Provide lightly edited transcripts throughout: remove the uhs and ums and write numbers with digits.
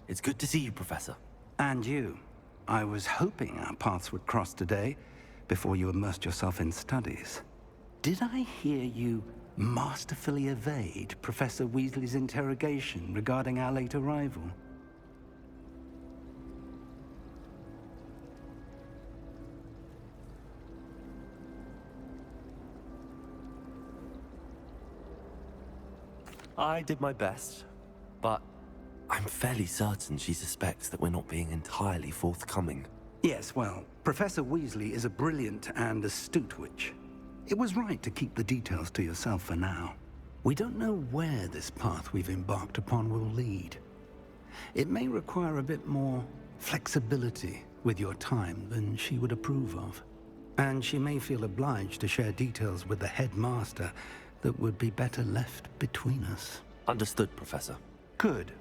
It's good to see you, Professor. And you. I was hoping our paths would cross today, before you immersed yourself in studies. Did I hear you masterfully evade Professor Weasley's interrogation regarding our late arrival? I did my best, but I'm fairly certain she suspects that we're not being entirely forthcoming. Yes, well, Professor Weasley is a brilliant and astute witch. It was right to keep the details to yourself for now. We don't know where this path we've embarked upon will lead. It may require a bit more flexibility with your time than she would approve of. And she may feel obliged to share details with the headmaster that would be better left between us. Understood, Professor. Good.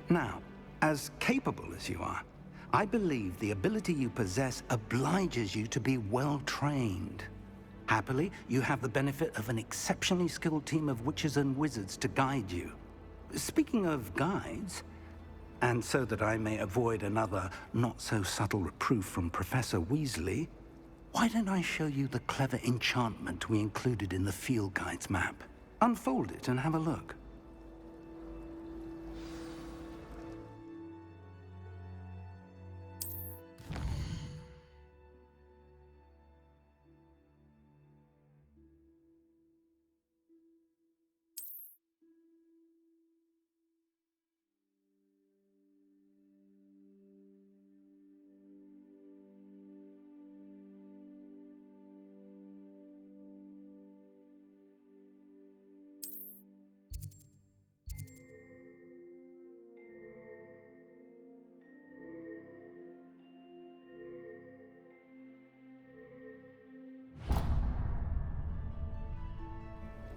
Now, as capable as you are, I believe the ability you possess obliges you to be well-trained. Happily, you have the benefit of an exceptionally skilled team of witches and wizards to guide you. Speaking of guides, and so that I may avoid another not-so-subtle reproof from Professor Weasley, why don't I show you the clever enchantment we included in the field guide's map? Unfold it and have a look.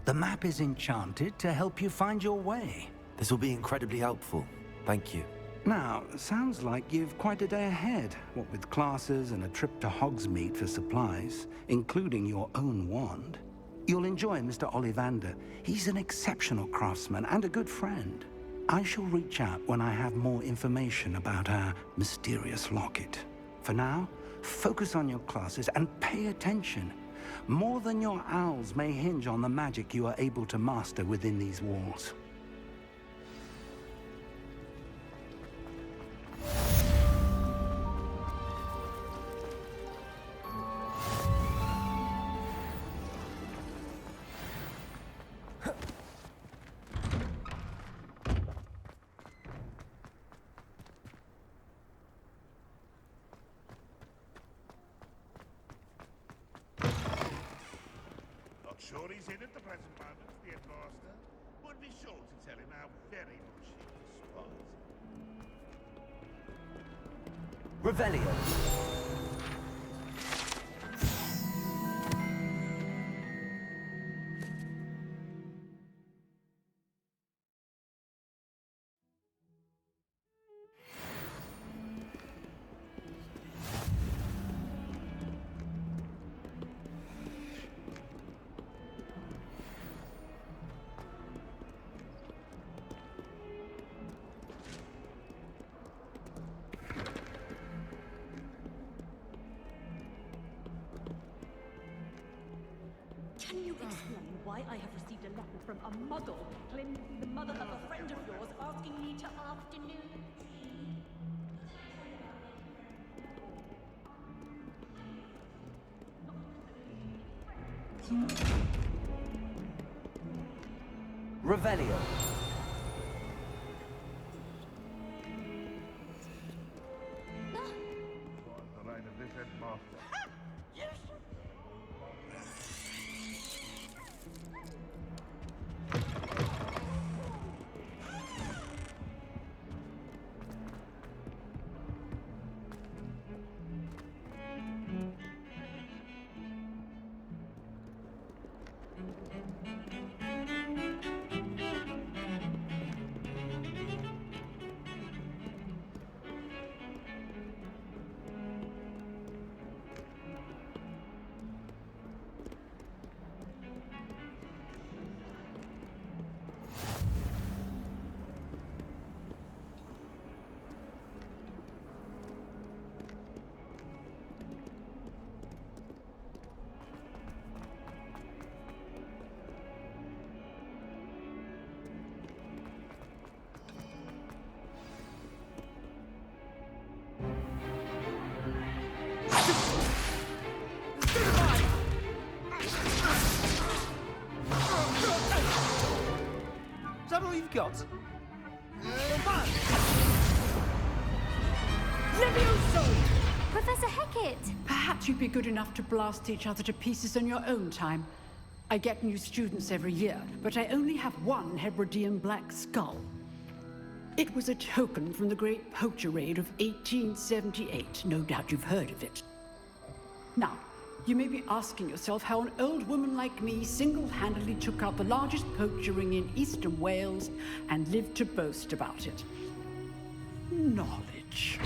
The map is enchanted to help you find your way. This will be incredibly helpful. Thank you. Now, sounds like you've quite a day ahead, what with classes and a trip to Hogsmeade for supplies, including your own wand. You'll enjoy Mr. Ollivander. He's an exceptional craftsman and a good friend. I shall reach out when I have more information about our mysterious locket. For now, focus on your classes and pay attention. More than your owls may hinge on the magic you are able to master within these walls. Sure he's in at the present moment, the headmaster. Would be sure to tell him how very much he despises him. Revelio. Can you explain why I have received a letter from a muggle claiming to be the mother of a friend of yours asking me to afternoon tea? Revelio. The reign of this headmaster. Is that all you've got? Levioso! Professor Hecat! Perhaps you'd be good enough to blast each other to pieces on your own time. I get new students every year, but I only have one Hebridean black skull. It was a token from the Great Poacher Raid of 1878. No doubt you've heard of it. Now, you may be asking yourself how an old woman like me single-handedly took out the largest poacher ring in eastern Wales and lived to boast about it. Knowledge.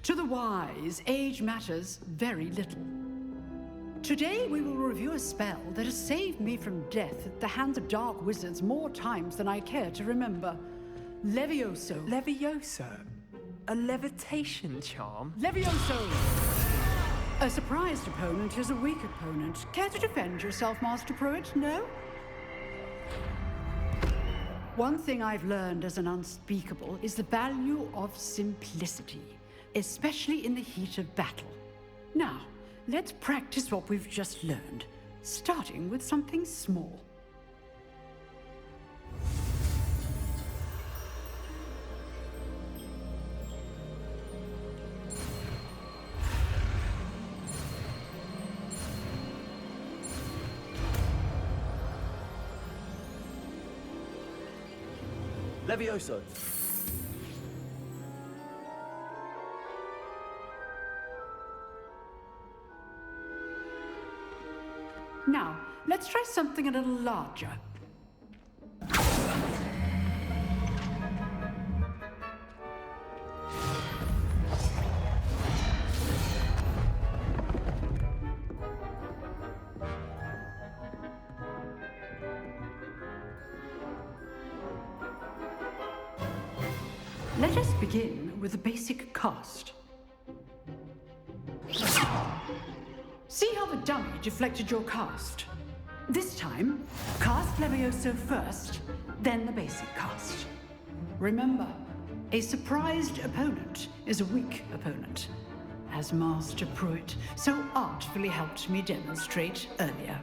To the wise, age matters very little. Today we will review a spell that has saved me from death at the hands of dark wizards more times than I care to remember. Levioso. Leviosa? A levitation charm? Levioso! A surprised opponent is a weak opponent. Care to defend yourself, Master Pruitt? No? One thing I've learned as an unspeakable is the value of simplicity, especially in the heat of battle. Now, let's practice what we've just learned, starting with something small. Levioso. Now, let's try something a little larger. Let us begin with the basic cast. See how the dummy deflected your cast? This time, cast Levioso first, then the basic cast. Remember, a surprised opponent is a weak opponent, as Master Pruitt so artfully helped me demonstrate earlier.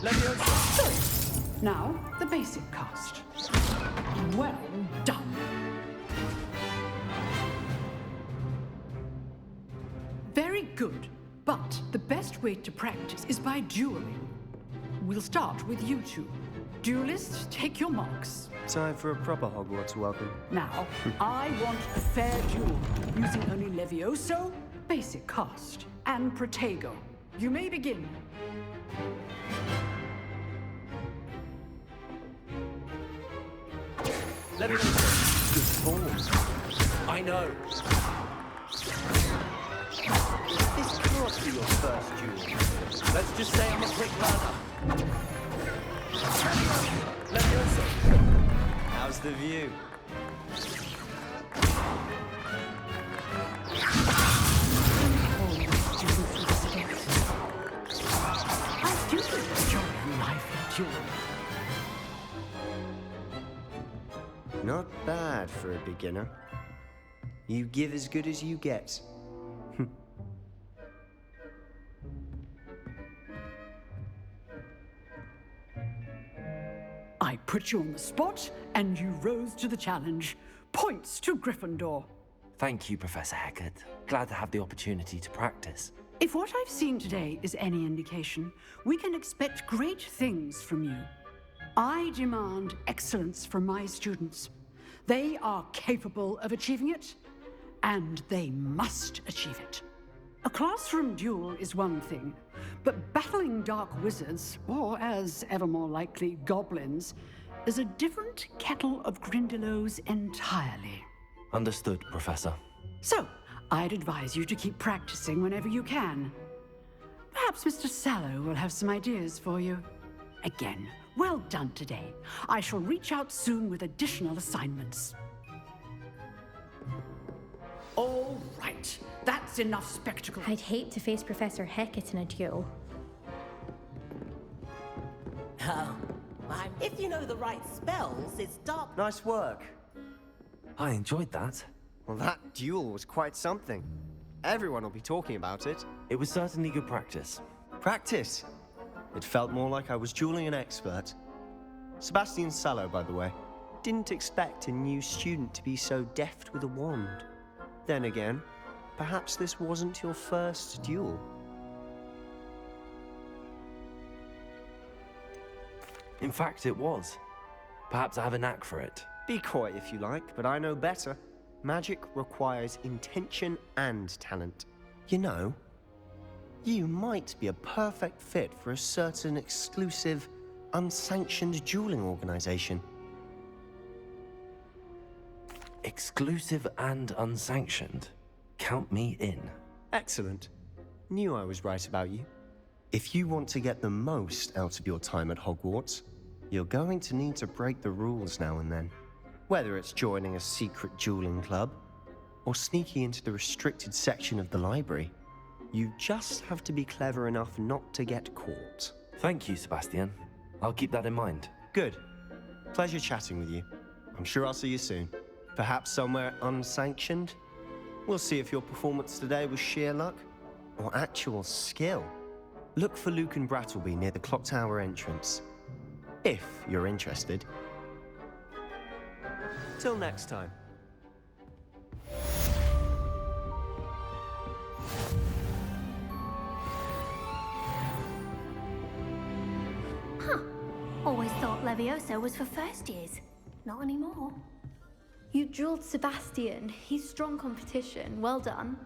Leviosa. Now, the basic cast. Well done. Very good, but the best way to practice is by dueling. We'll start with you two. Duelists, take your marks. Time for a proper Hogwarts welcome. Now, I want a fair duel, using only Levioso, basic cast, and Protego. You may begin. Leviosa. Good form. I know. This can't be your first duel. Let's just say I'm a quick learner. Leviosa. How's the view? I do enjoy a lively duel. Not bad for a beginner. You give as good as you get. I put you on the spot, and you rose to the challenge. Points to Gryffindor. Thank you, Professor Hecat. Glad to have the opportunity to practice. If what I've seen today is any indication, we can expect great things from you. I demand excellence from my students. They are capable of achieving it, and they must achieve it. A classroom duel is one thing, but battling dark wizards, or as ever more likely, goblins, is a different kettle of Grindylows entirely. Understood, Professor. So, I'd advise you to keep practicing whenever you can. Perhaps Mr. Sallow will have some ideas for you. Again, well done today. I shall reach out soon with additional assignments. All right, that's enough spectacle. I'd hate to face Professor Hecat in a duel. Oh, if you know the right spells, it's dark. Nice work. I enjoyed that. Well, that duel was quite something. Everyone will be talking about it. It was certainly good practice. Practice? It felt more like I was dueling an expert. Sebastian Sallow, by the way. Didn't expect a new student to be so deft with a wand. Then again, perhaps this wasn't your first duel. In fact, it was. Perhaps I have a knack for it. Be coy if you like, but I know better. Magic requires intention and talent. You know, you might be a perfect fit for a certain exclusive, unsanctioned dueling organization. Exclusive and unsanctioned. Count me in. Excellent. Knew I was right about you. If you want to get the most out of your time at Hogwarts, you're going to need to break the rules now and then. Whether it's joining a secret dueling club, or sneaking into the restricted section of the library, you just have to be clever enough not to get caught. Thank you, Sebastian. I'll keep that in mind. Good. Pleasure chatting with you. I'm sure I'll see you soon. Perhaps somewhere unsanctioned? We'll see if your performance today was sheer luck, or actual skill. Look for Luke and Brattleby near the clock tower entrance. If you're interested. Till next time. Always thought Leviosa was for first years. Not anymore. You dueled Sebastian. He's strong competition. Well done.